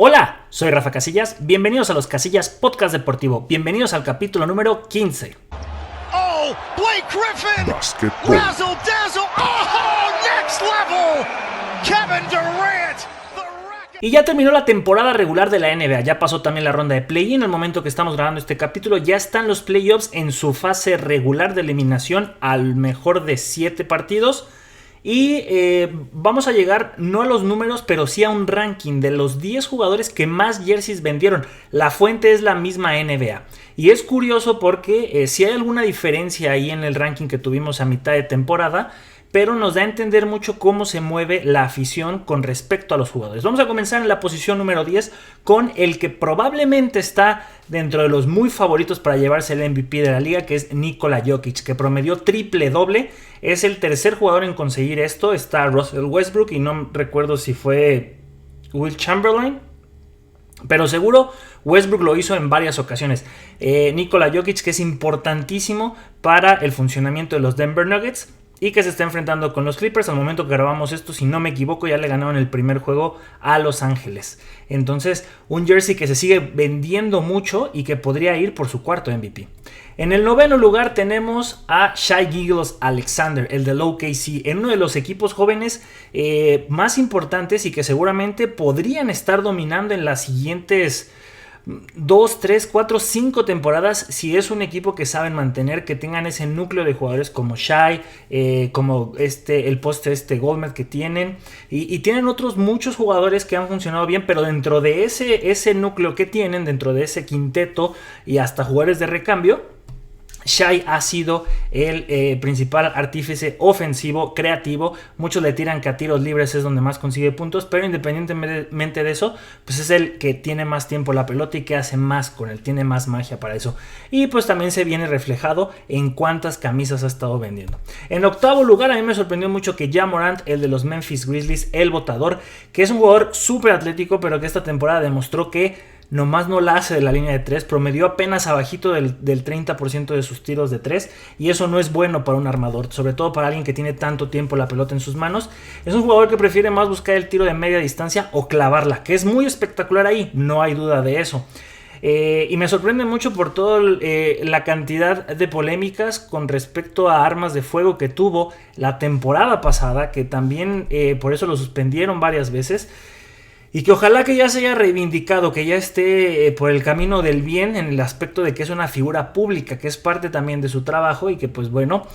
Hola, soy Rafa Casillas, bienvenidos a los Casillas Podcast Deportivo, bienvenidos al capítulo número 15. Oh, Blake Griffin! Basketball. Razzle dazzle! Oh, next level! Kevin Durant! Y ya terminó la temporada regular de la NBA, ya pasó también la ronda de play-in. Al momento que estamos grabando este capítulo ya están los playoffs en su fase regular de eliminación al mejor de 7 partidos. Y vamos a llegar no a los números, pero sí a un ranking de los 10 jugadores que más jerseys vendieron. La fuente es la misma NBA. Y es curioso porque si hay alguna diferencia ahí en el ranking que tuvimos a mitad de temporada, pero nos da a entender mucho cómo se mueve la afición con respecto a los jugadores. Vamos a comenzar en la posición número 10 con el que probablemente está dentro de los muy favoritos para llevarse el MVP de la liga, que es Nikola Jokic, que promedió triple doble. Es el tercer jugador en conseguir esto. Está Russell Westbrook y no recuerdo si fue Will Chamberlain, pero seguro Westbrook lo hizo en varias ocasiones. Nikola Jokic, que es importantísimo para el funcionamiento de los Denver Nuggets y que se está enfrentando con los Clippers. Al momento que grabamos esto, si no me equivoco, ya le ganaron el primer juego a Los Ángeles. Entonces, un jersey que se sigue vendiendo mucho y que podría ir por su cuarto MVP. En el noveno lugar tenemos a Shai Gilgeous-Alexander, el del OKC, en uno de los equipos jóvenes más importantes y que seguramente podrían estar dominando en las siguientes 2, 3, 4, 5 temporadas si es un equipo que saben mantener, que tengan ese núcleo de jugadores como Shai, como el poste Goldman que tienen y tienen otros muchos jugadores que han funcionado bien, pero dentro de ese núcleo que tienen, dentro de ese quinteto y hasta jugadores de recambio, Shai ha sido el principal artífice ofensivo, creativo. Muchos le tiran que a tiros libres es donde más consigue puntos, pero independientemente de eso, pues es el que tiene más tiempo la pelota y que hace más con él, tiene más magia para eso. Y pues también se viene reflejado en cuántas camisas ha estado vendiendo. En octavo lugar, a mí me sorprendió mucho que Ja Morant, el de los Memphis Grizzlies, el botador, que es un jugador súper atlético, pero que esta temporada demostró que nomás no la hace de la línea de 3, promedió apenas abajito del 30% de sus tiros de 3 y eso no es bueno para un armador, sobre todo para alguien que tiene tanto tiempo la pelota en sus manos. Es un jugador que prefiere más buscar el tiro de media distancia o clavarla, que es muy espectacular ahí, no hay duda de eso. Y me sorprende mucho por toda la cantidad de polémicas con respecto a armas de fuego que tuvo la temporada pasada, que también por eso lo suspendieron varias veces. Y que ojalá que ya se haya reivindicado, que ya esté por el camino del bien en el aspecto de que es una figura pública, que es parte también de su trabajo y que pues bueno,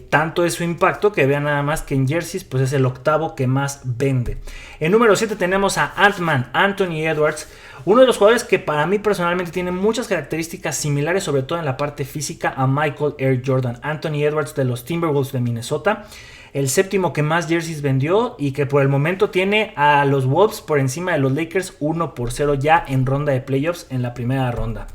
tanto es su impacto que vean nada más que en jerseys pues es el octavo que más vende. En número 7 tenemos a Ant-Man, Anthony Edwards, uno de los jugadores que para mí personalmente tiene muchas características similares, sobre todo en la parte física, a Michael Air Jordan. Anthony Edwards de los Timberwolves de Minnesota, el séptimo que más jerseys vendió y que por el momento tiene a los Wolves por encima de los Lakers 1-0 ya en ronda de playoffs en la primera ronda.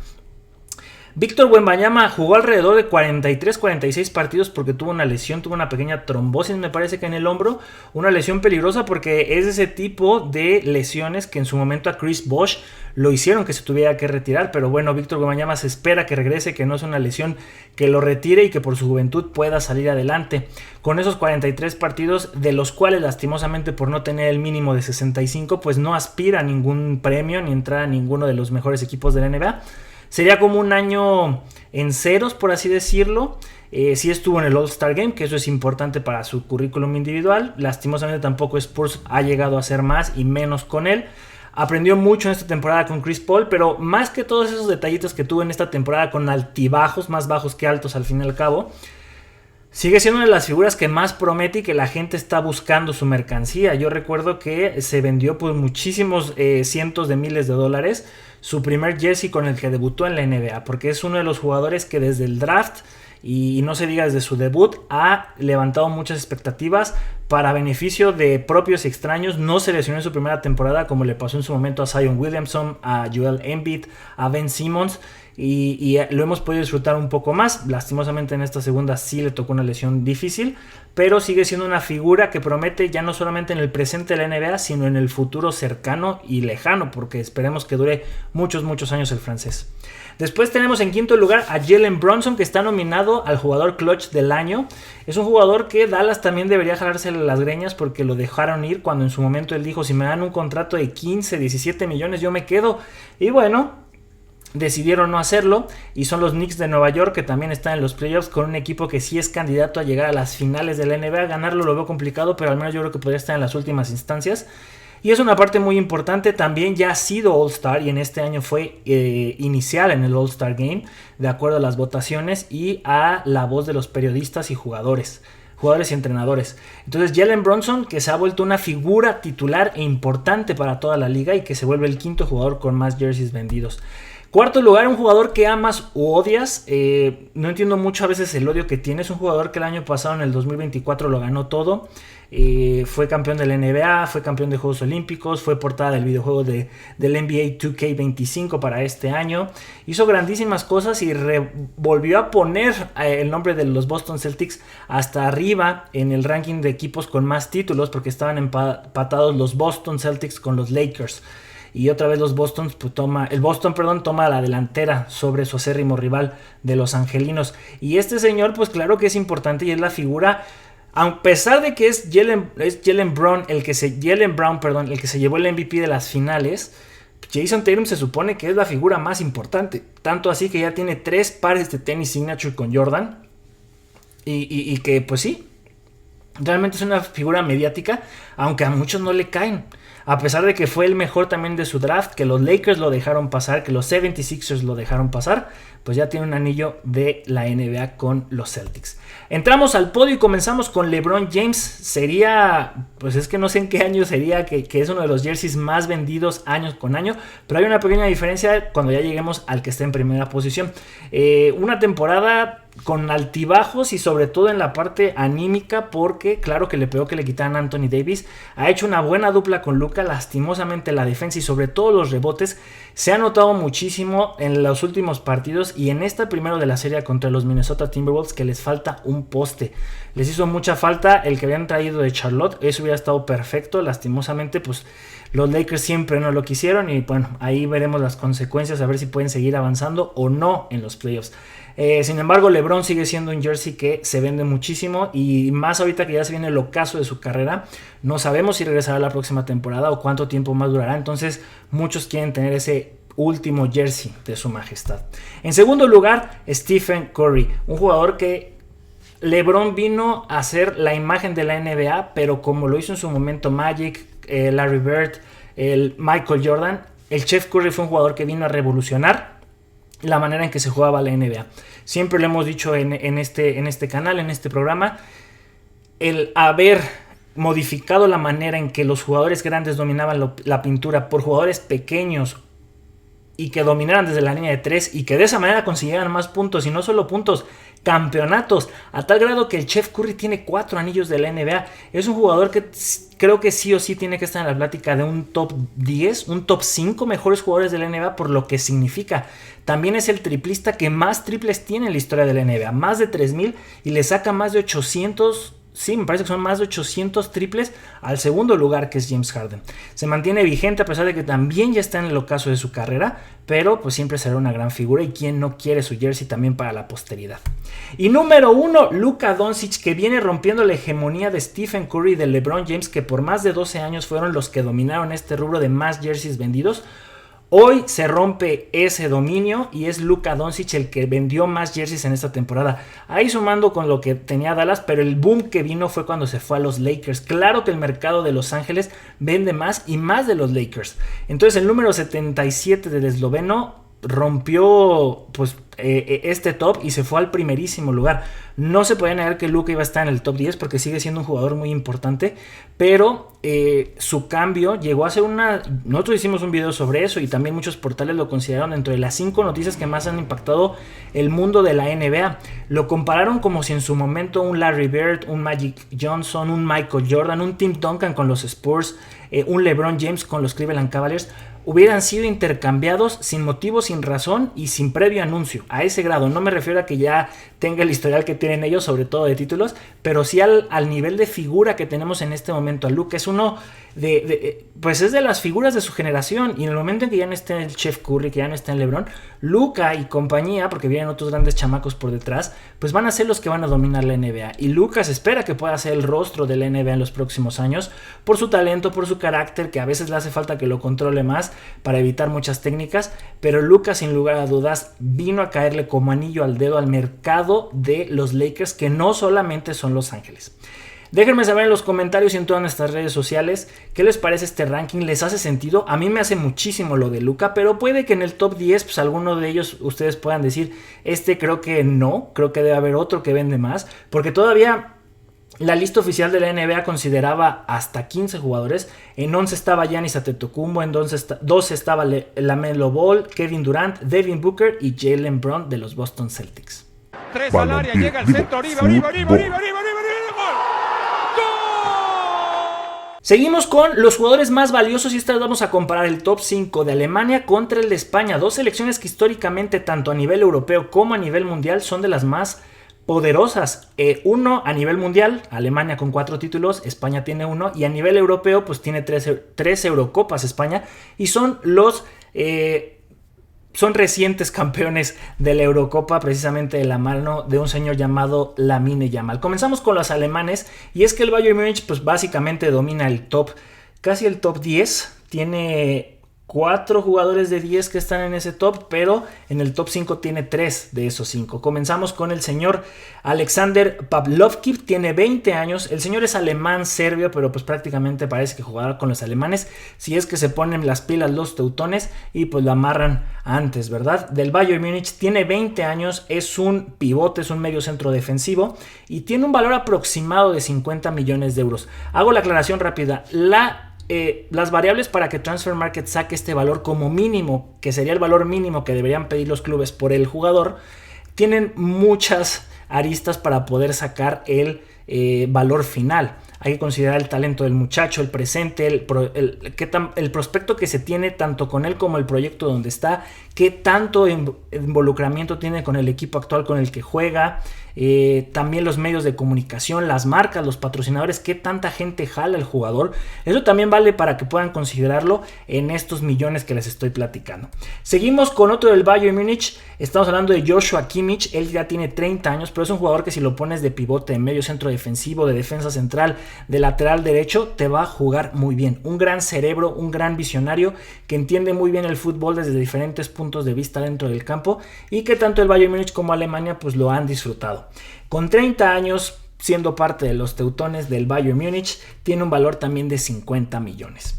Víctor Wembanyama jugó alrededor de 43-46 partidos porque tuvo una lesión, tuvo una pequeña trombosis me parece que en el hombro, una lesión peligrosa porque es ese tipo de lesiones que en su momento a Chris Bosh lo hicieron que se tuviera que retirar, pero bueno, Víctor Wembanyama se espera que regrese, que no es una lesión que lo retire y que por su juventud pueda salir adelante. Con esos 43 partidos, de los cuales lastimosamente por no tener el mínimo de 65, pues no aspira a ningún premio ni entrar a ninguno de los mejores equipos de la NBA. Sería como un año en ceros, por así decirlo. Sí estuvo en el All-Star Game, que eso es importante para su currículum individual. Lastimosamente tampoco Spurs ha llegado a hacer más y menos con él. Aprendió mucho en esta temporada con Chris Paul, pero más que todos esos detallitos que tuvo en esta temporada con altibajos, más bajos que altos al fin y al cabo, sigue siendo una de las figuras que más promete y que la gente está buscando su mercancía. Yo recuerdo que se vendió por muchísimos cientos de miles de dólares su primer jersey con el que debutó en la NBA, porque es uno de los jugadores que desde el draft y no se diga desde su debut ha levantado muchas expectativas para beneficio de propios y extraños. No se lesionó en su primera temporada como le pasó en su momento a Zion Williamson, a Joel Embiid, a Ben Simmons, y lo hemos podido disfrutar un poco más. Lastimosamente en esta segunda sí le tocó una lesión difícil, pero sigue siendo una figura que promete ya no solamente en el presente de la NBA, sino en el futuro cercano y lejano, porque esperemos que dure muchos años el francés. Después tenemos en quinto lugar a Jalen Brunson, que está nominado al jugador clutch del año. Es un jugador que Dallas también debería jalarse jalarle las greñas porque lo dejaron ir cuando en su momento él dijo, si me dan un contrato de 15, 17 millones yo me quedo. Y bueno, decidieron no hacerlo y son los Knicks de Nueva York que también están en los playoffs con un equipo que sí es candidato a llegar a las finales de la NBA. Ganarlo lo veo complicado, pero al menos yo creo que podría estar en las últimas instancias. Y es una parte muy importante, también ya ha sido All-Star y en este año fue inicial en el All-Star Game, de acuerdo a las votaciones y a la voz de los periodistas y jugadores y entrenadores. Entonces Jalen Brunson, que se ha vuelto una figura titular e importante para toda la liga y que se vuelve el quinto jugador con más jerseys vendidos. Cuarto lugar, un jugador que amas o odias. No entiendo mucho a veces el odio que tiene. Es un jugador que el año pasado, en el 2024, lo ganó todo. Fue campeón de la NBA, fue campeón de Juegos Olímpicos, fue portada del videojuego del NBA 2K25 para este año. Hizo grandísimas cosas y volvió a poner el nombre de los Boston Celtics hasta arriba en el ranking de equipos con más títulos, porque estaban empatados los Boston Celtics con los Lakers. Y otra vez el Boston toma la delantera sobre su acérrimo rival de los angelinos. Y este señor, pues claro que es importante y es la figura, a pesar de que es Jalen Brown el que se llevó el MVP de las finales. Jason Tatum se supone que es la figura más importante, tanto así que ya tiene 3 pares de tenis signature con Jordan y que pues sí, realmente es una figura mediática, aunque a muchos no le caen. A pesar de que fue el mejor también de su draft, que los Lakers lo dejaron pasar, que los 76ers lo dejaron pasar, pues ya tiene un anillo de la NBA con los Celtics. Entramos al podio y comenzamos con LeBron James. Sería, pues es que no sé en qué año sería, que es uno de los jerseys más vendidos año con año, pero hay una pequeña diferencia cuando ya lleguemos al que está en primera posición. Una temporada con altibajos y sobre todo en la parte anímica, porque claro que le pegó que le quitaran a Anthony Davis. Ha hecho una buena dupla con Luka, lastimosamente la defensa y sobre todo los rebotes se ha notado muchísimo en los últimos partidos y en esta primero de la serie contra los Minnesota Timberwolves, que les falta un poste. Les hizo mucha falta el que habían traído de Charlotte, eso hubiera estado perfecto. Lastimosamente pues los Lakers siempre no lo quisieron y bueno, ahí veremos las consecuencias, a ver si pueden seguir avanzando o no en los playoffs. Sin embargo, LeBron sigue siendo un jersey que se vende muchísimo y más ahorita que ya se viene el ocaso de su carrera. No sabemos si regresará la próxima temporada o cuánto tiempo más durará, entonces muchos quieren tener ese último jersey de su majestad. En segundo lugar, Stephen Curry, un jugador que LeBron vino a ser la imagen de la NBA, pero como lo hizo en su momento Magic, Larry Bird, el Michael Jordan, el Chef Curry fue un jugador que vino a revolucionar la manera en que se jugaba la NBA. Siempre lo hemos dicho en este canal, en este programa, el haber modificado la manera en que los jugadores grandes dominaban la pintura por jugadores pequeños y que dominaran desde la línea de 3 y que de esa manera consiguieran más puntos y no solo puntos, campeonatos, a tal grado que el Chef Curry tiene 4 anillos de la NBA. Es un jugador que creo que sí o sí tiene que estar en la plática de un top 10, un top 5 mejores jugadores de la NBA por lo que significa. También es el triplista que más triples tiene en la historia de la NBA, más de 3000 y le saca más de 800. Sí, me parece que son más de 800 triples al segundo lugar, que es James Harden. Se mantiene vigente a pesar de que también ya está en el ocaso de su carrera, pero pues siempre será una gran figura y quien no quiere su jersey también para la posteridad. Y número 1, Luka Doncic, que viene rompiendo la hegemonía de Stephen Curry y de LeBron James, que por más de 12 años fueron los que dominaron este rubro de más jerseys vendidos. Hoy se rompe ese dominio y es Luka Doncic el que vendió más jerseys en esta temporada. Ahí sumando con lo que tenía Dallas, pero el boom que vino fue cuando se fue a los Lakers. Claro que el mercado de Los Ángeles vende más y más de los Lakers. Entonces el número 77 del esloveno rompió pues este top y se fue al primerísimo lugar. No se puede negar que Luka iba a estar en el top 10 porque sigue siendo un jugador muy importante, pero su cambio llegó a ser nosotros hicimos un video sobre eso y también muchos portales lo consideraron dentro de las 5 noticias que más han impactado el mundo de la NBA. Lo compararon como si en su momento un Larry Bird, un Magic Johnson, un Michael Jordan, un Tim Duncan con los Spurs, un LeBron James con los Cleveland Cavaliers hubieran sido intercambiados sin motivo, sin razón y sin previo anuncio. a ese grado. No me refiero a que ya tenga el historial que tienen ellos, sobre todo de títulos, pero sí al nivel de figura que tenemos en este momento. A Luka es uno pues es de las figuras de su generación, y en el momento en que ya no esté el Chef Curry, que ya no esté en LeBron, Luka y compañía, porque vienen otros grandes chamacos por detrás, pues van a ser los que van a dominar la NBA. Y Luka se espera que pueda ser el rostro de la NBA en los próximos años, por su talento, por su carácter, que a veces le hace falta que lo controle más para evitar muchas técnicas, pero Luka, sin lugar a dudas, vino a caerle como anillo al dedo al mercado de los Lakers, que no solamente son Los Ángeles. Déjenme saber en los comentarios y en todas nuestras redes sociales qué les parece este ranking. ¿Les hace sentido? A mí me hace muchísimo lo de Luka, pero puede que en el top 10 pues alguno de ellos ustedes puedan decir, creo que no, creo que debe haber otro que vende más, porque todavía la lista oficial de la NBA consideraba hasta 15 jugadores. En 11 estaba Giannis Antetokounmpo, en 12 estaba LaMelo Ball, Kevin Durant, Devin Booker y Jaylen Brown de los Boston Celtics. 3 al área, llega el centro, arriba. Seguimos con los jugadores más valiosos, y esta vez vamos a comparar el top 5 de Alemania contra el de España. Dos selecciones que históricamente, tanto a nivel europeo como a nivel mundial, son de las más poderosas. Uno a nivel mundial, Alemania con 4 títulos, España tiene 1, y a nivel europeo pues tiene 3 Eurocopas España, y son recientes campeones de la Eurocopa, precisamente de la mano de un señor llamado Lamine Yamal. Comenzamos con los alemanes, y es que el Bayern Múnich pues básicamente domina casi el top 10, tiene 4 jugadores de 10 que están en ese top, pero en el top 5 tiene 3 de esos 5. Comenzamos con el señor Alexander Pavlovkin, tiene 20 años, el señor es alemán-serbio, pero pues prácticamente parece que jugará con los alemanes, si es que se ponen las pilas los teutones y pues lo amarran antes, ¿verdad? Del Bayern Múnich, tiene 20 años, es un pivote, es un medio centro defensivo y tiene un valor aproximado de 50 millones de euros. Hago la aclaración rápida, las variables para que Transfer Market saque este valor como mínimo, que sería el valor mínimo que deberían pedir los clubes por el jugador, tienen muchas aristas para poder sacar el valor final. Hay que considerar el talento del muchacho, el presente, el prospecto que se tiene tanto con él como el proyecto donde está, qué tanto involucramiento tiene con el equipo actual con el que juega, también los medios de comunicación, las marcas, los patrocinadores, qué tanta gente jala el jugador. Eso también vale para que puedan considerarlo en estos millones que les estoy platicando. Seguimos con otro del Bayern Múnich, estamos hablando de Joshua Kimmich. Él ya tiene 30 años, pero es un jugador que si lo pones de pivote, de medio centro defensivo, de defensa central, de lateral derecho, te va a jugar muy bien. Un gran cerebro, un gran visionario que entiende muy bien el fútbol desde diferentes puntos de vista dentro del campo, y que tanto el Bayern Múnich como Alemania pues lo han disfrutado. Con 30 años, siendo parte de los teutones del Bayern Múnich, tiene un valor también de 50 millones.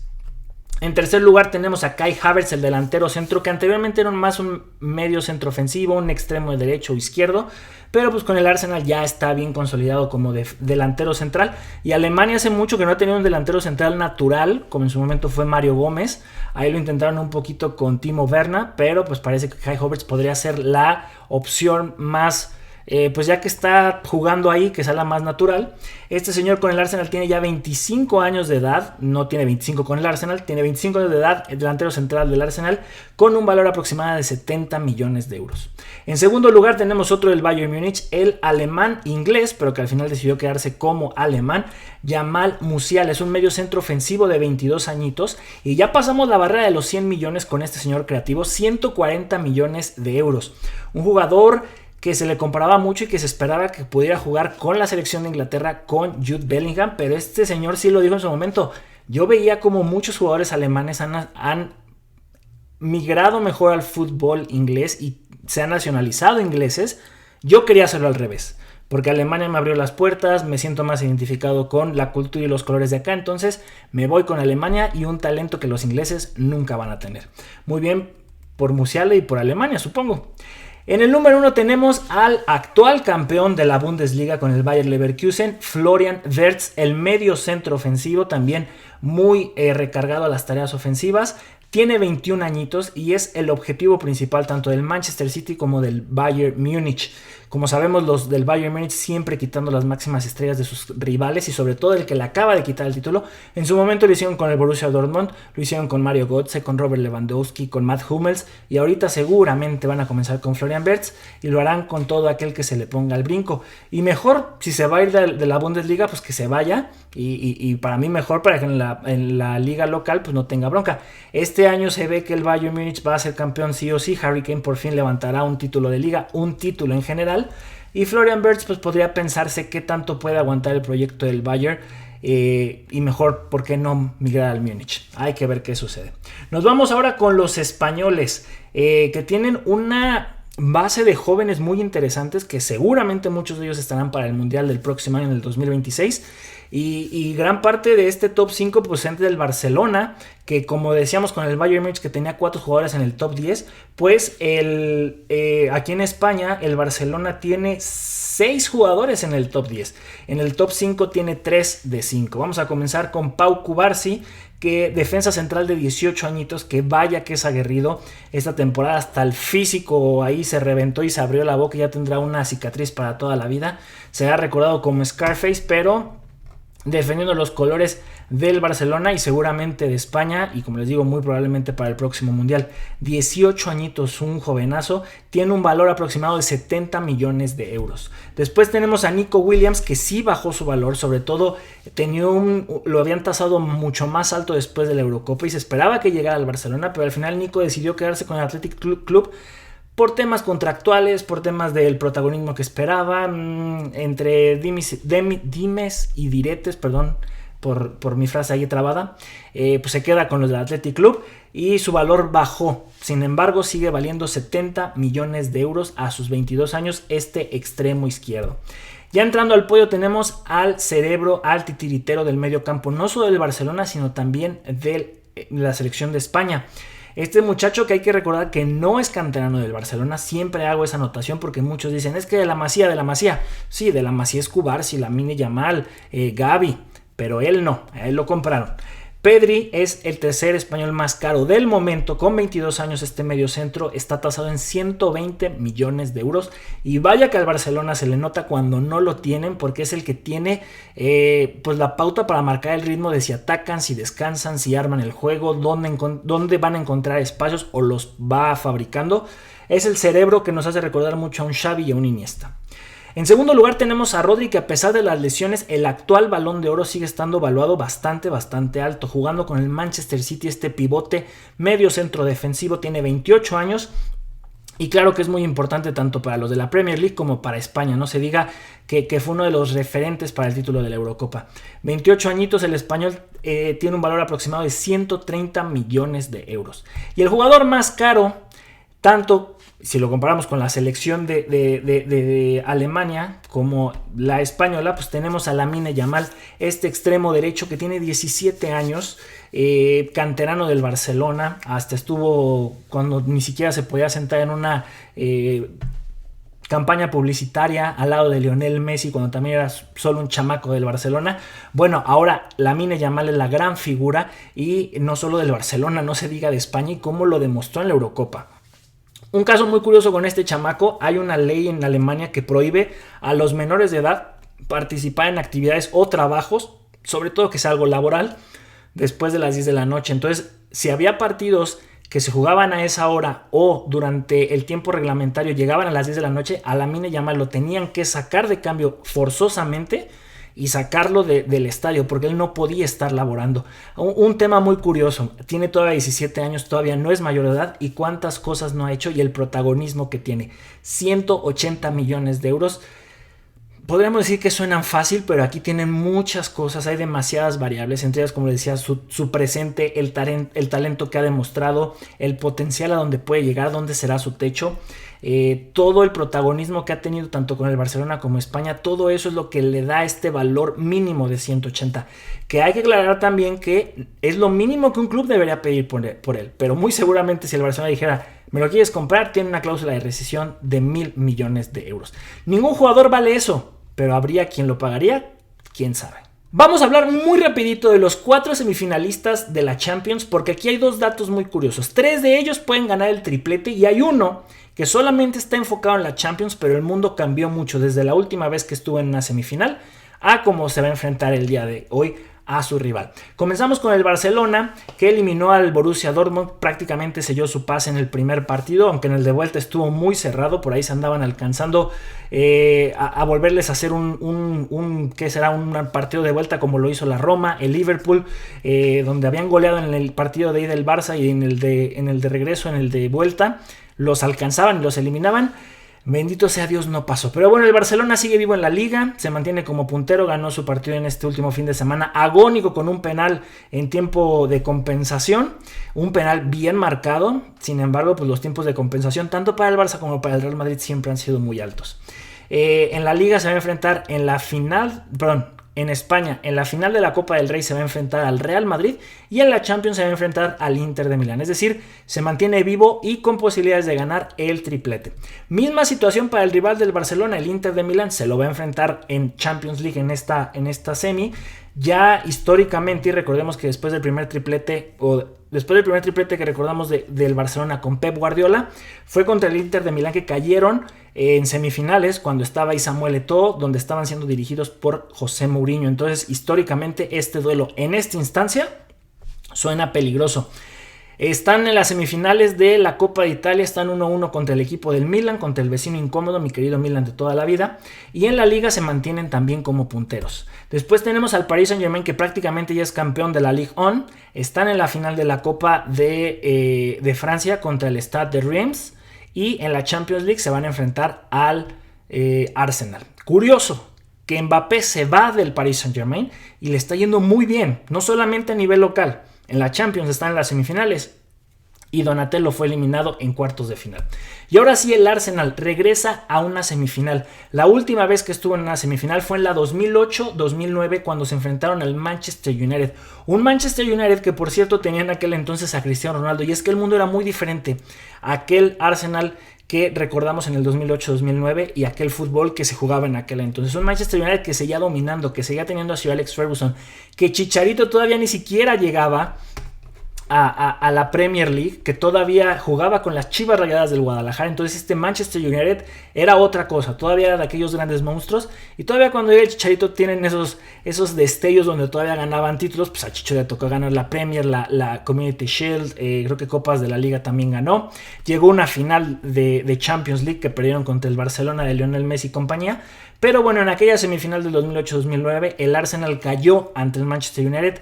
En tercer lugar tenemos a Kai Havertz, el delantero centro, que anteriormente era más un medio centro ofensivo, un extremo de derecho o izquierdo, pero pues con el Arsenal ya está bien consolidado como delantero central, y Alemania hace mucho que no ha tenido un delantero central natural, como en su momento fue Mario Gómez. Ahí lo intentaron un poquito con Timo Werner, pero pues parece que Kai Havertz podría ser la opción más pues ya que está jugando ahí, que sea la más natural. Este señor con el Arsenal tiene ya 25 años de edad, no tiene 25 con el Arsenal, tiene 25 años de edad, el delantero central del Arsenal, con un valor aproximado de 70 millones de euros. En segundo lugar tenemos otro del Bayern Múnich, el alemán inglés, pero que al final decidió quedarse como alemán, Jamal Musiala. Es un medio centro ofensivo de 22 añitos, y ya pasamos la barrera de los 100 millones con este señor creativo, 140 millones de euros. Un jugador que se le comparaba mucho y que se esperaba que pudiera jugar con la selección de Inglaterra con Jude Bellingham, pero este señor sí lo dijo en su momento. Yo veía como muchos jugadores alemanes han migrado mejor al fútbol inglés y se han nacionalizado ingleses. Yo quería hacerlo al revés, porque Alemania me abrió las puertas, me siento más identificado con la cultura y los colores de acá, entonces me voy con Alemania y un talento que los ingleses nunca van a tener. Muy bien por Musiala y por Alemania, supongo. En el número 1 tenemos al actual campeón de la Bundesliga con el Bayer Leverkusen, Florian Wirtz, el medio centro ofensivo, también muy recargado a las tareas ofensivas. Tiene 21 añitos y es el objetivo principal tanto del Manchester City como del Bayern Múnich. Como sabemos, los del Bayern Múnich siempre quitando las máximas estrellas de sus rivales y sobre todo el que le acaba de quitar el título. En su momento lo hicieron con el Borussia Dortmund, lo hicieron con Mario Götze, con Robert Lewandowski, con Matt Hummels y ahorita seguramente van a comenzar con Florian Wirtz y lo harán con todo aquel que se le ponga al brinco. Y mejor, si se va a ir de la Bundesliga, pues que se vaya y para mí mejor para que en la liga local pues no tenga bronca. Este año se ve que el Bayern Múnich va a ser campeón sí o sí. Harry Kane por fin levantará un título de liga, un título en general. Y Florian Wirtz pues podría pensarse qué tanto puede aguantar el proyecto del Bayern y mejor, ¿por qué no migrar al Múnich? Hay que ver qué sucede. Nos vamos ahora con los españoles que tienen una base de jóvenes muy interesantes que seguramente muchos de ellos estarán para el Mundial del próximo año, en el 2026. Y gran parte de este top 5 pues es del Barcelona, que como decíamos con el Bayern Múnich que tenía 4 jugadores en el top 10, pues aquí en España el Barcelona tiene 6 jugadores en el top 10. En el top 5 tiene 3 de 5. Vamos a comenzar con Pau Cubarsí, que defensa central de 18 añitos, que vaya que es aguerrido. Esta temporada hasta el físico ahí se reventó y se abrió la boca y ya tendrá una cicatriz para toda la vida. Será recordado como Scarface, pero defendiendo los colores del Barcelona y seguramente de España y como les digo muy probablemente para el próximo mundial. 18 añitos, un jovenazo, tiene un valor aproximado de 70 millones de euros. Después tenemos a Nico Williams, que sí bajó su valor, sobre todo lo habían tasado mucho más alto después de la Eurocopa y se esperaba que llegara al Barcelona, pero al final Nico decidió quedarse con el Athletic Club por temas contractuales, por temas del protagonismo que esperaba, entre dimes y diretes, perdón por mi frase ahí trabada, pues se queda con los del Athletic Club y su valor bajó. Sin embargo, sigue valiendo 70 millones de euros a sus 22 años este extremo izquierdo. Ya entrando al podio tenemos al cerebro, al titiritero del medio campo, no solo del Barcelona, sino también de la selección de España. Este muchacho que hay que recordar que no es canterano del Barcelona, siempre hago esa anotación porque muchos dicen, es que de la Masía. Sí, de la Masía es Cubarsí, Lamine Yamal, Gavi, pero él no, a él lo compraron. Pedri es el tercer español más caro del momento, con 22 años este mediocentro está tasado en 120 millones de euros y vaya que al Barcelona se le nota cuando no lo tienen porque es el que tiene pues la pauta para marcar el ritmo de si atacan, si descansan, si arman el juego, dónde van a encontrar espacios o los va fabricando. Es el cerebro que nos hace recordar mucho a un Xavi y a un Iniesta. En segundo lugar tenemos a Rodri, que a pesar de las lesiones, el actual Balón de Oro sigue estando valuado bastante alto, jugando con el Manchester City. Este pivote medio centro defensivo tiene 28 años y claro que es muy importante tanto para los de la Premier League como para España, no se diga que fue uno de los referentes para el título de la Eurocopa. 28 añitos, el español tiene un valor aproximado de 130 millones de euros. Y el jugador más caro, tanto si lo comparamos con la selección de Alemania como la española, pues tenemos a Lamine Yamal, este extremo derecho que tiene 17 años, canterano del Barcelona, hasta estuvo cuando ni siquiera se podía sentar en una campaña publicitaria al lado de Lionel Messi cuando también era solo un chamaco del Barcelona. Bueno, ahora Lamine Yamal es la gran figura y no solo del Barcelona, no se diga de España y cómo lo demostró en la Eurocopa. Un caso muy curioso con este chamaco, hay una ley en Alemania que prohíbe a los menores de edad participar en actividades o trabajos, sobre todo que sea algo laboral, después de las 10 de la noche. Entonces, si había partidos que se jugaban a esa hora o durante el tiempo reglamentario llegaban a las 10 de la noche, a Lamine Yamal lo tenían que sacar de cambio forzosamente y sacarlo del estadio porque él no podía estar laborando. Un tema muy curioso, tiene todavía 17 años, todavía no es mayor de edad y cuántas cosas no ha hecho y el protagonismo que tiene. 180 millones de euros. Podríamos decir que suenan fácil, pero aquí tienen muchas cosas, hay demasiadas variables, entre ellas, como les decía, su presente, el talento que ha demostrado, el potencial a donde puede llegar, dónde será su techo. Todo el protagonismo que ha tenido tanto con el Barcelona como España, todo eso es lo que le da este valor mínimo de 180, que hay que aclarar también que es lo mínimo que un club debería pedir por él, pero muy seguramente si el Barcelona dijera me lo quieres comprar, tiene una cláusula de rescisión de 1.000 millones de euros. Ningún jugador vale eso, pero habría quien lo pagaría, quién sabe. Vamos a hablar muy rapidito de los 4 semifinalistas de la Champions, porque aquí hay 2 datos muy curiosos. 3 de ellos pueden ganar el triplete y hay uno que solamente está enfocado en la Champions, pero el mundo cambió mucho desde la última vez que estuvo en una semifinal a cómo se va a enfrentar el día de hoy a su rival. Comenzamos con el Barcelona, que eliminó al Borussia Dortmund, prácticamente selló su pase en el primer partido, aunque en el de vuelta estuvo muy cerrado, por ahí se andaban alcanzando a volverles a hacer un partido de vuelta como lo hizo la Roma, el Liverpool, donde habían goleado en el partido de ida del Barça y en el de regreso, en el de vuelta, los alcanzaban y los eliminaban. Bendito sea Dios, no pasó. Pero bueno, el Barcelona sigue vivo en la liga, se mantiene como puntero, ganó su partido en este último fin de semana, agónico con un penal en tiempo de compensación, un penal bien marcado. Sin embargo, pues los tiempos de compensación, tanto para el Barça como para el Real Madrid, siempre han sido muy altos. En la liga se va a enfrentar en España, en la final de la Copa del Rey se va a enfrentar al Real Madrid y en la Champions se va a enfrentar al Inter de Milán. Es decir, se mantiene vivo y con posibilidades de ganar el triplete. Misma situación para el rival del Barcelona, el Inter de Milán, se lo va a enfrentar en Champions League en esta semi. Ya históricamente, y recordemos que después del primer triplete que recordamos del Barcelona con Pep Guardiola, fue contra el Inter de Milán, que cayeron en semifinales cuando estaba ahí Samuel Eto'o, donde estaban siendo dirigidos por José Mourinho. Entonces, históricamente, este duelo en esta instancia suena peligroso. Están en las semifinales de la Copa de Italia, están 1-1 contra el equipo del Milan, contra el vecino incómodo, mi querido Milan de toda la vida, y en la liga se mantienen también como punteros. Después tenemos al Paris Saint-Germain, que prácticamente ya es campeón de la Ligue 1, están en la final de la Copa de Francia contra el Stade de Reims, y en la Champions League se van a enfrentar al Arsenal. Curioso que Mbappé se va del Paris Saint-Germain y le está yendo muy bien, no solamente a nivel local. En la Champions están en las semifinales y Donatello fue eliminado en cuartos de final. Y ahora sí, el Arsenal regresa a una semifinal. La última vez que estuvo en una semifinal fue en la 2008-2009, cuando se enfrentaron al Manchester United. Un Manchester United que, por cierto, tenía en aquel entonces a Cristiano Ronaldo. Y es que el mundo era muy diferente. Aquel Arsenal que recordamos en el 2008-2009 y aquel fútbol que se jugaba en aquel entonces. Un Manchester United que seguía dominando, que seguía teniendo a Sir Alex Ferguson, que Chicharito todavía ni siquiera llegaba a la Premier League, que todavía jugaba con las Chivas Rayadas del Guadalajara. Entonces este Manchester United era otra cosa, todavía era de aquellos grandes monstruos, y todavía cuando llega el Chicharito tienen esos destellos donde todavía ganaban títulos. Pues a Chicho le tocó ganar la Premier, la Community Shield, creo que Copas de la Liga también ganó. Llegó una final de Champions League que perdieron contra el Barcelona de Lionel Messi y compañía. Pero bueno, en aquella semifinal del 2008-2009 el Arsenal cayó ante el Manchester United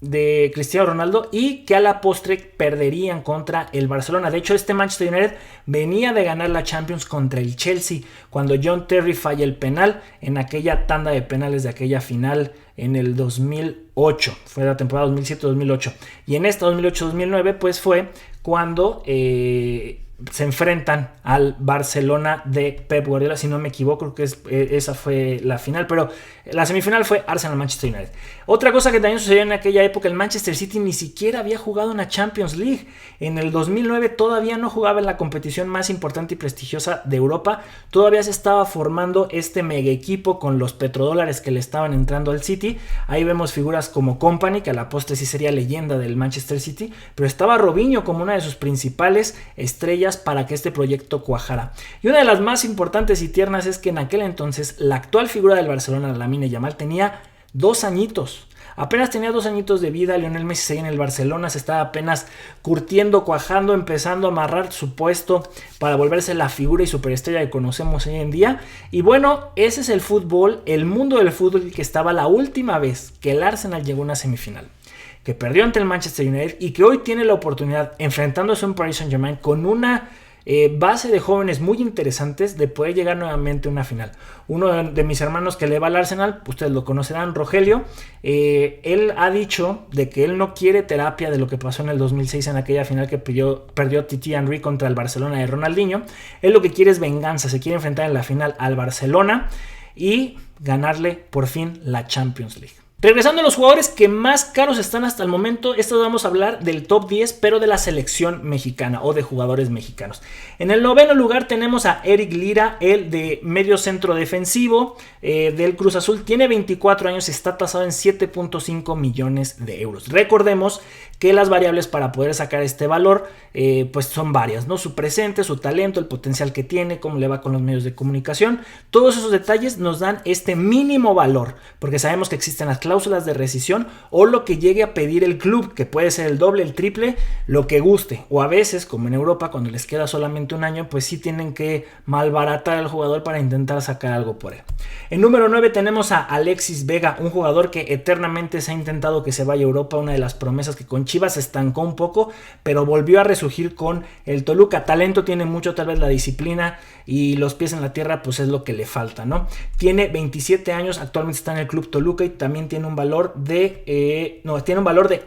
de Cristiano Ronaldo, y que a la postre perderían contra el Barcelona. De hecho, este Manchester United venía de ganar la Champions contra el Chelsea cuando John Terry falla el penal en aquella tanda de penales de aquella final en el 2008. Fue la temporada 2007-2008. Y en esta 2008-2009 pues fue cuando se enfrentan al Barcelona de Pep Guardiola, si no me equivoco, creo que esa fue la final, pero la semifinal fue Arsenal-Manchester United. Otra cosa que también sucedió en aquella época, el Manchester City ni siquiera había jugado una Champions League. En el 2009 todavía no jugaba en la competición más importante y prestigiosa de Europa, todavía se estaba formando este mega equipo con los petrodólares que le estaban entrando al City. Ahí vemos figuras como Kompany, que a la postre sí sería leyenda del Manchester City, pero estaba Robinho como una de sus principales estrellas para que este proyecto cuajara. Y una de las más importantes y tiernas es que en aquel entonces la actual figura del Barcelona, Lamine Yamal, tenía 2 añitos. Apenas tenía 2 añitos de vida. Lionel Messi seguía en el Barcelona, se estaba apenas curtiendo, cuajando, empezando a amarrar su puesto para volverse la figura y superestrella que conocemos hoy en día. Y bueno, ese es el fútbol, el mundo del fútbol, que estaba la última vez que el Arsenal llegó a una semifinal, que perdió ante el Manchester United y que hoy tiene la oportunidad, enfrentándose a un Paris Saint-Germain con una base de jóvenes muy interesantes, de poder llegar nuevamente a una final. Uno de mis hermanos que le va al Arsenal, ustedes lo conocerán, Rogelio, él ha dicho de que él no quiere terapia de lo que pasó en el 2006 en aquella final que perdió Thierry Henry contra el Barcelona de Ronaldinho. Él lo que quiere es venganza, se quiere enfrentar en la final al Barcelona y ganarle por fin la Champions League. Regresando a los jugadores que más caros están hasta el momento, vamos a hablar del top 10, pero de la selección mexicana o de jugadores mexicanos. En el noveno lugar tenemos a Eric Lira, el de medio centro defensivo del Cruz Azul. Tiene 24 años, está tasado en 7.5 millones de euros. Recordemos que las variables para poder sacar este valor pues son varias, ¿no? Su presente, su talento, el potencial que tiene, cómo le va con los medios de comunicación. Todos esos detalles nos dan este mínimo valor, porque sabemos que existen las cláusulas de rescisión o lo que llegue a pedir el club, que puede ser el doble, el triple, lo que guste. O a veces, como en Europa, cuando les queda solamente un año, pues sí tienen que malbaratar al jugador para intentar sacar algo por él. En número 9 tenemos a Alexis Vega, un jugador que eternamente se ha intentado que se vaya a Europa, una de las promesas que con Chivas se estancó un poco, pero volvió a resurgir con el Toluca. Talento tiene mucho, tal vez la disciplina y los pies en la tierra pues es lo que le falta, ¿no? Tiene 27 años, actualmente está en el club Toluca y también tiene un valor de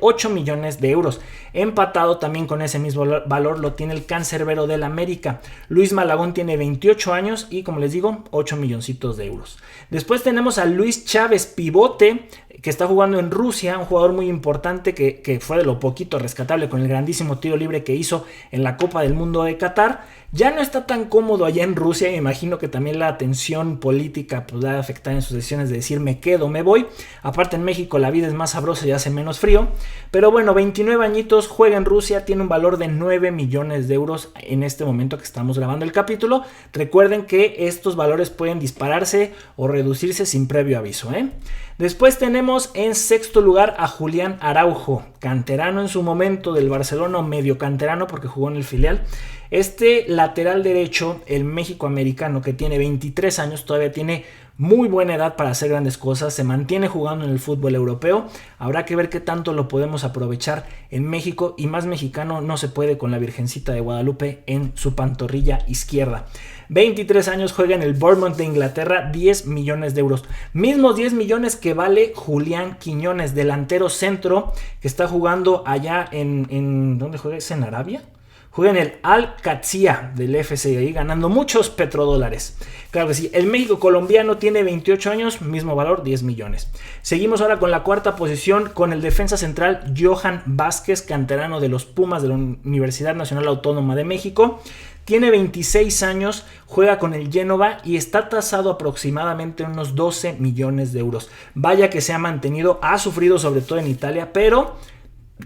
8 millones de euros. Empatado también con ese mismo valor lo tiene el cancerbero del América. Luis Malagón tiene 28 años y, como les digo, 8 milloncitos de euros. Después tenemos a Luis Chávez, pivote, que está jugando en Rusia, un jugador muy importante que fue de lo poquito rescatable con el grandísimo tiro libre que hizo en la Copa del Mundo de Qatar. Ya no está tan cómodo allá en Rusia, me imagino que también la tensión política pues, va a afectar en sus decisiones de decir me quedo, me voy. Aparte en México la vida es más sabrosa y hace menos frío. Pero bueno, 29 añitos, juega en Rusia, tiene un valor de 9 millones de euros en este momento que estamos grabando el capítulo. Recuerden que estos valores pueden dispararse o reducirse sin previo aviso, ¿eh? Después tenemos en sexto lugar a Julián Araujo, canterano en su momento del Barcelona, medio canterano porque jugó en el filial. Este lateral derecho, el México-americano, que tiene 23 años, todavía tiene muy buena edad para hacer grandes cosas, se mantiene jugando en el fútbol europeo. Habrá que ver qué tanto lo podemos aprovechar en México, y más mexicano no se puede con la Virgencita de Guadalupe en su pantorrilla izquierda. 23 años, juega en el Bournemouth de Inglaterra, 10 millones de euros. Mismos 10 millones que vale Julián Quiñones, delantero centro, que está jugando allá en ¿dónde juega? ¿Es en Arabia? Juega en el Al-Qadsiya del FC, ahí ganando muchos petrodólares. Claro que sí, el México colombiano tiene 28 años, mismo valor, 10 millones. Seguimos ahora con la cuarta posición, con el defensa central Johan Vázquez, canterano de los Pumas de la Universidad Nacional Autónoma de México. Tiene 26 años, juega con el Génova y está tasado aproximadamente en unos 12 millones de euros. Vaya que se ha mantenido, ha sufrido sobre todo en Italia, pero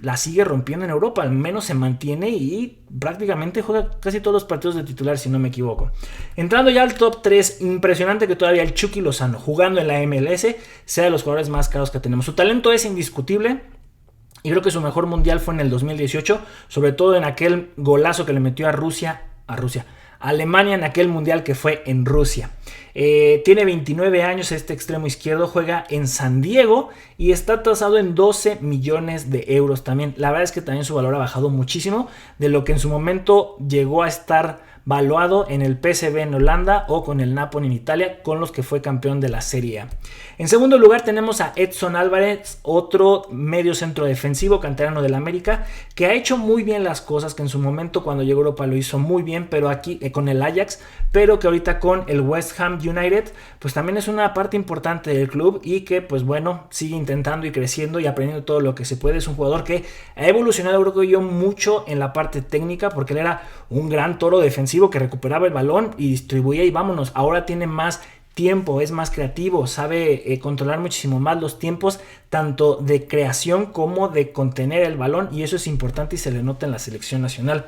la sigue rompiendo en Europa, al menos se mantiene y prácticamente juega casi todos los partidos de titular, si no me equivoco. Entrando ya al top 3, impresionante que todavía el Chucky Lozano, jugando en la MLS, sea de los jugadores más caros que tenemos. Su talento es indiscutible y creo que su mejor mundial fue en el 2018, sobre todo en aquel golazo que le metió a Alemania en aquel mundial que fue en Rusia. Tiene 29 años, este extremo izquierdo, juega en San Diego y está tasado en 12 millones de euros también. La verdad es que también su valor ha bajado muchísimo de lo que en su momento llegó a estar valuado en el PSV en Holanda o con el Napoli en Italia, con los que fue campeón de la Serie A. En segundo lugar tenemos a Edson Álvarez, otro medio centro defensivo canterano del América, que ha hecho muy bien las cosas, que en su momento cuando llegó a Europa lo hizo muy bien, pero aquí con el Ajax, pero que ahorita con el West Ham United pues también es una parte importante del club y que pues bueno, sigue intentando y creciendo y aprendiendo todo lo que se puede. Es un jugador que ha evolucionado, creo que yo, mucho en la parte técnica, porque él era un gran toro defensivo que recuperaba el balón y distribuía y vámonos. Ahora tiene más tiempo, es más creativo, sabe controlar muchísimo más los tiempos, tanto de creación como de contener el balón, y eso es importante y se le nota en la selección nacional.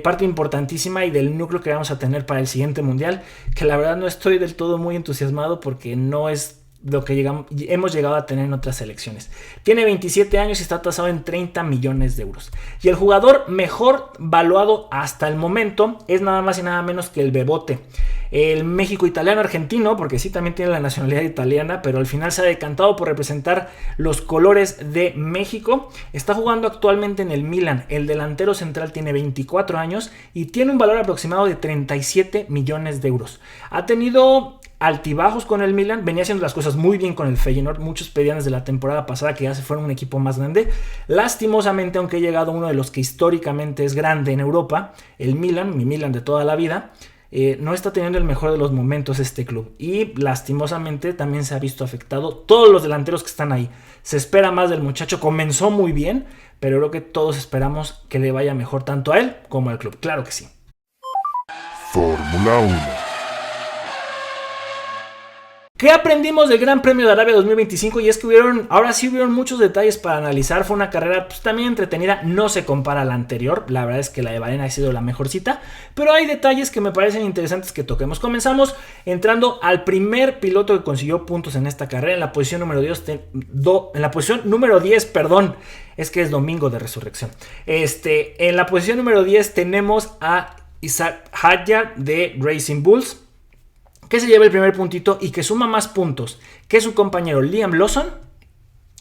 Parte importantísima y del núcleo que vamos a tener para el siguiente mundial, que la verdad no estoy del todo muy entusiasmado porque no es lo que hemos llegado a tener en otras selecciones. Tiene 27 años y está tasado en 30 millones de euros. Y el jugador mejor valuado hasta el momento es nada más y nada menos que el Bebote, el México italiano argentino, porque sí también tiene la nacionalidad italiana, pero al final se ha decantado por representar los colores de México. Está jugando actualmente en el Milan. El delantero central tiene 24 años y tiene un valor aproximado de 37 millones de euros. Ha tenido altibajos con el Milan, venía haciendo las cosas muy bien con el Feyenoord. Muchos pedían desde la temporada pasada que ya se fuera un equipo más grande. Lastimosamente, aunque ha llegado uno de los que históricamente es grande en Europa, el Milan, mi Milan de toda la vida, no está teniendo el mejor de los momentos este club. Y lastimosamente también se ha visto afectado todos los delanteros que están ahí. Se espera más del muchacho, comenzó muy bien, pero creo que todos esperamos que le vaya mejor tanto a él como al club. Claro que sí. Fórmula 1. ¿Qué aprendimos del Gran Premio de Arabia 2025? Y es que ahora sí hubieron muchos detalles para analizar. Fue una carrera pues, también entretenida, no se compara a la anterior. La verdad es que la de Bahrein ha sido la mejor cita, pero hay detalles que me parecen interesantes que toquemos. Comenzamos entrando al primer piloto que consiguió puntos en esta carrera, en la posición número 10, es que es domingo de resurrección. En la posición número 10 tenemos a Isaac Hadjar de Racing Bulls, que se lleva el primer puntito y que suma más puntos que su compañero Liam Lawson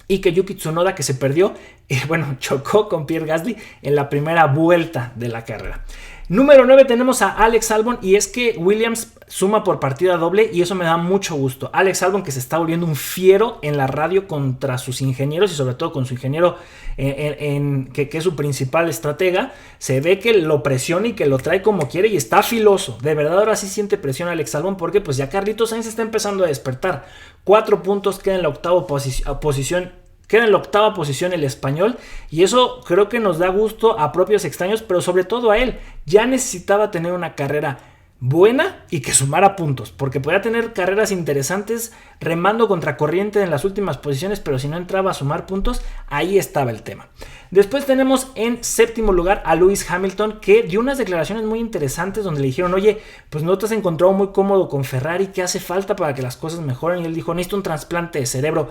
y que Yuki Tsunoda, que se perdió y chocó con Pierre Gasly en la primera vuelta de la carrera. Número 9 tenemos a Alex Albon, y es que Williams suma por partida doble y eso me da mucho gusto. Alex Albon, que se está volviendo un fiero en la radio contra sus ingenieros y sobre todo con su ingeniero que es su principal estratega. Se ve que lo presiona y que lo trae como quiere y está filoso. De verdad ahora sí siente presión Alex Albon porque pues ya Carlitos Sainz está empezando a despertar. 4 puntos, queda en la octava posición. Queda en la octava posición el español y eso creo que nos da gusto a propios extraños, pero sobre todo a él. Ya necesitaba tener una carrera buena y que sumara puntos, porque podía tener carreras interesantes remando contra corriente en las últimas posiciones, pero si no entraba a sumar puntos, ahí estaba el tema. Después tenemos en séptimo lugar a Lewis Hamilton, que dio unas declaraciones muy interesantes donde le dijeron: oye, pues no te has encontrado muy cómodo con Ferrari, ¿qué hace falta para que las cosas mejoren? Y él dijo: necesito un trasplante de cerebro.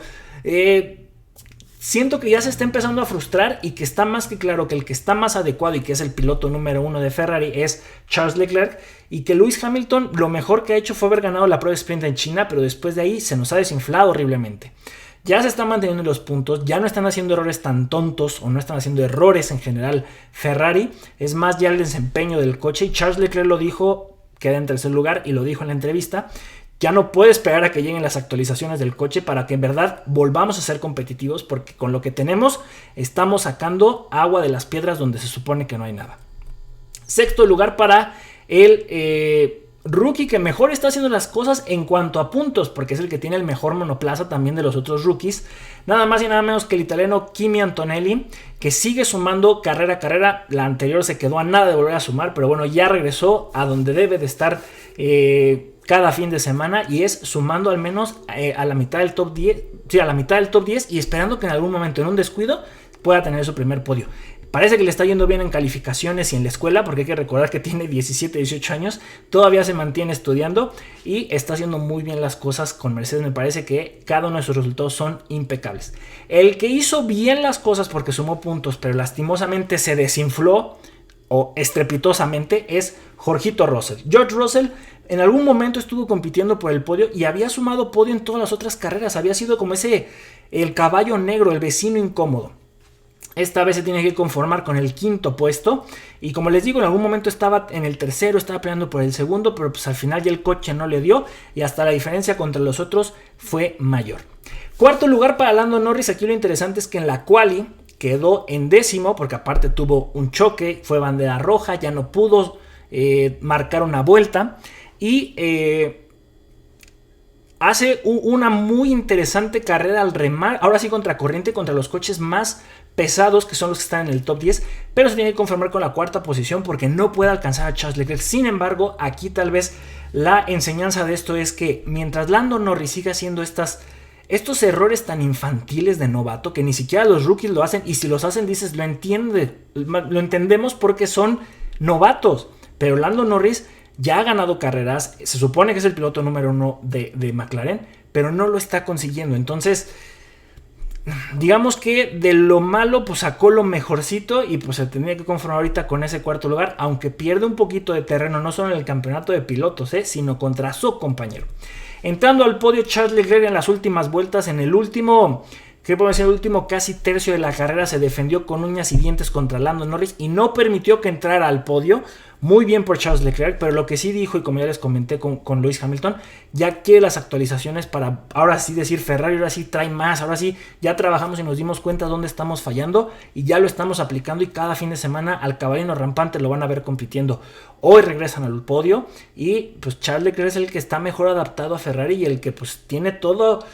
Siento que ya se está empezando a frustrar y que está más que claro que el que está más adecuado y que es el piloto número 1 de Ferrari es Charles Leclerc, y que Lewis Hamilton lo mejor que ha hecho fue haber ganado la prueba sprint en China, pero después de ahí se nos ha desinflado horriblemente. Ya se están manteniendo los puntos, ya no están haciendo errores tan tontos o no están haciendo errores en general Ferrari, es más ya el desempeño del coche, y Charles Leclerc lo dijo, queda en tercer lugar y lo dijo en la entrevista. Ya no puede esperar a que lleguen las actualizaciones del coche para que en verdad volvamos a ser competitivos, porque con lo que tenemos estamos sacando agua de las piedras donde se supone que no hay nada. Sexto lugar para el rookie que mejor está haciendo las cosas en cuanto a puntos, porque es el que tiene el mejor monoplaza también de los otros rookies. Nada más y nada menos que el italiano Kimi Antonelli, que sigue sumando carrera a carrera. La anterior se quedó a nada de volver a sumar, pero bueno, ya regresó a donde debe de estar cada fin de semana, y es sumando al menos a la mitad del top 10, sí, a la mitad del top 10, y esperando que en algún momento, en un descuido, pueda tener su primer podio. Parece que le está yendo bien en calificaciones y en la escuela, porque hay que recordar que tiene 17, 18 años, todavía se mantiene estudiando y está haciendo muy bien las cosas con Mercedes. Me parece que cada uno de sus resultados son impecables. El que hizo bien las cosas porque sumó puntos, pero lastimosamente se desinfló o estrepitosamente, es Jorgito Russell. George Russell en algún momento estuvo compitiendo por el podio y había sumado podio en todas las otras carreras. Había sido como el caballo negro, el vecino incómodo. Esta vez se tiene que conformar con el quinto puesto. Y como les digo, en algún momento estaba en el tercero, estaba peleando por el segundo, pero pues al final ya el coche no le dio y hasta la diferencia contra los otros fue mayor. Cuarto lugar para Lando Norris. Aquí lo interesante es que en la quali quedó en décimo, porque aparte tuvo un choque, fue bandera roja, ya no pudo marcar una vuelta. Y hace una muy interesante carrera al remar, ahora sí contra corriente, contra los coches más pesados, que son los que están en el top 10, pero se tiene que conformar con la cuarta posición porque no puede alcanzar a Charles Leclerc. Sin embargo, aquí tal vez la enseñanza de esto es que mientras Lando Norris siga haciendo estos errores tan infantiles de novato, que ni siquiera los rookies lo hacen, y si los hacen dices, lo entendemos porque son novatos, pero Lando Norris ya ha ganado carreras, se supone que es el piloto número 1 de McLaren, pero no lo está consiguiendo. Entonces, digamos que de lo malo pues sacó lo mejorcito y pues se tendría que conformar ahorita con ese cuarto lugar, aunque pierde un poquito de terreno, no solo en el campeonato de pilotos, sino contra su compañero. Entrando al podio, Charles Leclerc en las últimas vueltas, en el último que podemos decir, el último casi tercio de la carrera se defendió con uñas y dientes contra Lando Norris y no permitió que entrara al podio. Muy bien por Charles Leclerc, pero lo que sí dijo, y como ya les comenté con Lewis Hamilton, ya quiere las actualizaciones para ahora sí decir Ferrari, ahora sí trae más, ahora sí ya trabajamos y nos dimos cuenta dónde estamos fallando y ya lo estamos aplicando, y cada fin de semana al caballino rampante lo van a ver compitiendo. Hoy regresan al podio y pues Charles Leclerc es el que está mejor adaptado a Ferrari y el que pues tiene toda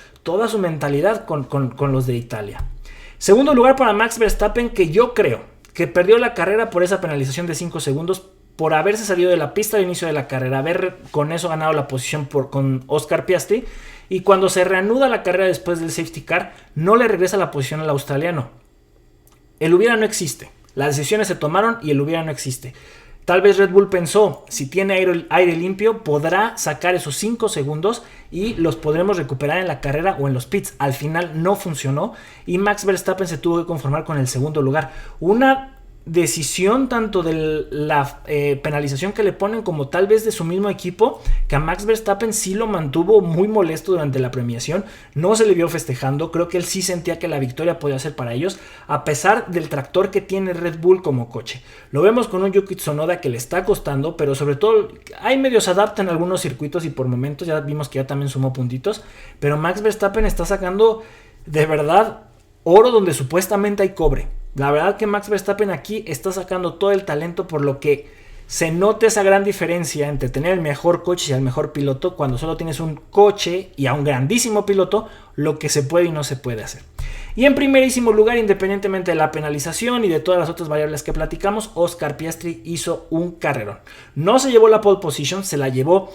su mentalidad con los de Italia. Segundo lugar para Max Verstappen, que yo creo que perdió la carrera por esa penalización de 5 segundos por haberse salido de la pista al inicio de la carrera, haber con eso ganado la posición con Oscar Piastri, y cuando se reanuda la carrera después del safety car no le regresa la posición al australiano. El hubiera no existe, las decisiones se tomaron y el hubiera no existe. Tal vez Red Bull pensó, si tiene aire limpio podrá sacar esos 5 segundos y los podremos recuperar en la carrera o en los pits. Al final no funcionó y Max Verstappen se tuvo que conformar con el segundo lugar. Una decisión tanto de la penalización que le ponen como tal vez de su mismo equipo, que a Max Verstappen sí lo mantuvo muy molesto durante la premiación. No se le vio festejando, creo que él sí sentía que la victoria podía ser para ellos a pesar del tractor que tiene Red Bull como coche. Lo vemos con un Yuki Tsunoda que le está costando, pero sobre todo hay medio se adapta en algunos circuitos y por momentos ya vimos que ya también sumó puntitos, pero Max Verstappen está sacando de verdad oro donde supuestamente hay cobre. La verdad que Max Verstappen aquí está sacando todo el talento, por lo que se nota esa gran diferencia entre tener el mejor coche y el mejor piloto cuando solo tienes un coche y a un grandísimo piloto, lo que se puede y no se puede hacer. Y en primerísimo lugar, independientemente de la penalización y de todas las otras variables que platicamos, Oscar Piastri hizo un carrerón. No se llevó la pole position, se la llevó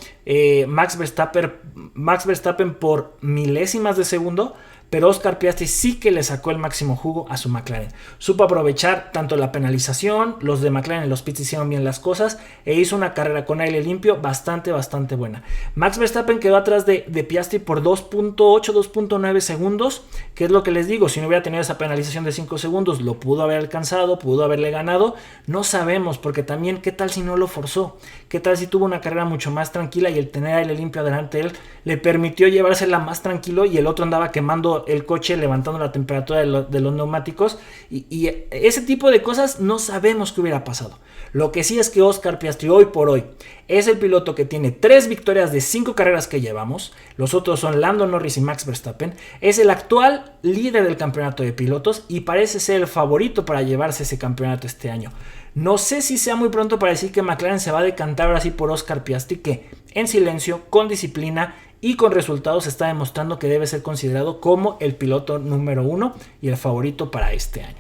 Max Verstappen por milésimas de segundo, pero Oscar Piastri sí que le sacó el máximo jugo a su McLaren. Supo aprovechar tanto la penalización, los de McLaren en los pits hicieron bien las cosas e hizo una carrera con aire limpio bastante buena. Max Verstappen quedó atrás de Piastri por 2.8, 2.9 segundos, que es lo que les digo, si no hubiera tenido esa penalización de 5 segundos, lo pudo haber alcanzado, pudo haberle ganado, no sabemos, porque también qué tal si no lo forzó, qué tal si tuvo una carrera mucho más tranquila y el tener aire limpio adelante de él le permitió llevársela más tranquilo y el otro andaba quemando el coche, levantando la temperatura de los neumáticos y ese tipo de cosas no sabemos qué hubiera pasado. Lo que sí es que Oscar Piastri hoy por hoy es el piloto que tiene 3 victorias de 5 carreras que llevamos, los otros son Lando Norris y Max Verstappen, es el actual líder del campeonato de pilotos y parece ser el favorito para llevarse ese campeonato este año. No sé si sea muy pronto para decir que McLaren se va a decantar ahora sí por Oscar Piastri, que en silencio, con disciplina y con resultados está demostrando que debe ser considerado como el piloto número 1 y el favorito para este año.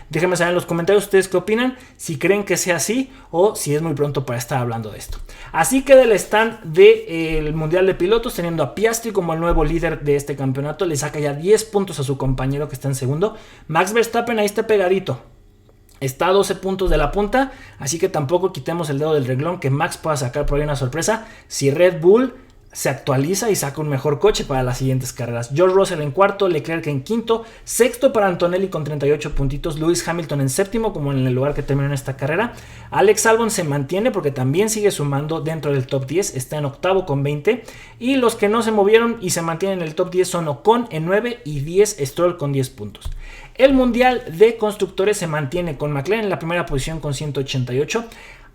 Déjenme saber en los comentarios ustedes qué opinan, si creen que sea así o si es muy pronto para estar hablando de esto. Así queda el stand del Mundial de Pilotos, teniendo a Piastri como el nuevo líder de este campeonato. Le saca ya 10 puntos a su compañero que está en segundo. Max Verstappen ahí está pegadito. Está a 12 puntos de la punta, así que tampoco quitemos el dedo del renglón que Max pueda sacar por ahí una sorpresa si Red Bull se actualiza y saca un mejor coche para las siguientes carreras. George Russell en cuarto, Leclerc en quinto, sexto para Antonelli con 38 puntitos, Lewis Hamilton en séptimo como en el lugar que terminó en esta carrera. Alex Albon se mantiene porque también sigue sumando dentro del top 10, está en octavo con 20 y los que no se movieron y se mantienen en el top 10 son Ocon en 9 y 10 Stroll con 10 puntos. El Mundial de Constructores se mantiene con McLaren en la primera posición con 188.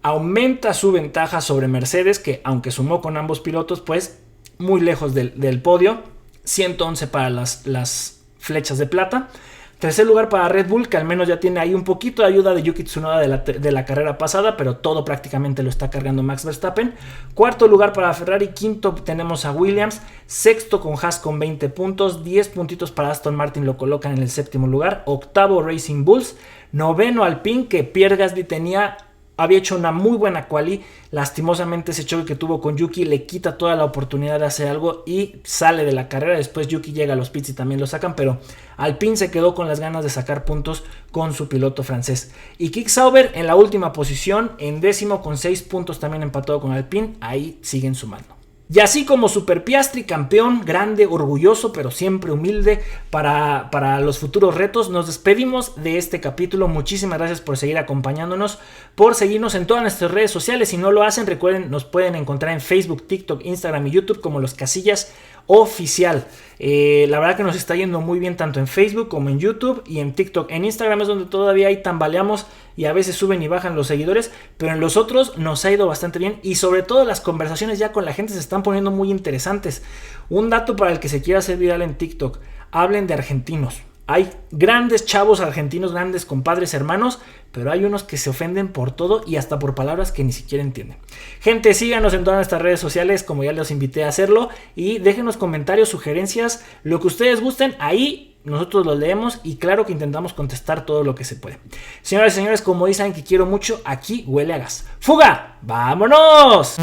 Aumenta su ventaja sobre Mercedes, que aunque sumó con ambos pilotos, pues muy lejos del podio. 111 para las flechas de plata. Tercer lugar para Red Bull, que al menos ya tiene ahí un poquito de ayuda de Yuki Tsunoda de la carrera pasada, pero todo prácticamente lo está cargando Max Verstappen. Cuarto lugar para Ferrari, quinto tenemos a Williams, sexto con Haas con 20 puntos, 10 puntitos para Aston Martin lo colocan en el séptimo lugar, octavo Racing Bulls, noveno Alpine, que Pierre Gasly había hecho una muy buena quali, lastimosamente ese choque que tuvo con Yuki le quita toda la oportunidad de hacer algo y sale de la carrera. Después Yuki llega a los pits y también lo sacan, pero Alpine se quedó con las ganas de sacar puntos con su piloto francés. Y Kick Sauber en la última posición, en décimo con 6 puntos también empatado con Alpine, ahí siguen sumando. Y así como Super Piastri, campeón, grande, orgulloso, pero siempre humilde para los futuros retos, nos despedimos de este capítulo. Muchísimas gracias por seguir acompañándonos, por seguirnos en todas nuestras redes sociales. Si no lo hacen, recuerden, nos pueden encontrar en Facebook, TikTok, Instagram y YouTube como Los Casillas oficial. La verdad que nos está yendo muy bien tanto en Facebook como en YouTube y en TikTok. En Instagram es donde todavía ahí tambaleamos y a veces suben y bajan los seguidores, pero en los otros nos ha ido bastante bien y sobre todo las conversaciones ya con la gente se están poniendo muy interesantes. Un dato para el que se quiera hacer viral en TikTok: hablen de argentinos. Hay grandes chavos argentinos, grandes compadres, hermanos, pero hay unos que se ofenden por todo y hasta por palabras que ni siquiera entienden. Gente, síganos en todas nuestras redes sociales, como ya los invité a hacerlo, y déjenos comentarios, sugerencias, lo que ustedes gusten, ahí nosotros los leemos y claro que intentamos contestar todo lo que se puede. Señoras y señores, como dicen que quiero mucho, aquí huele a gas. ¡Fuga! ¡Vámonos!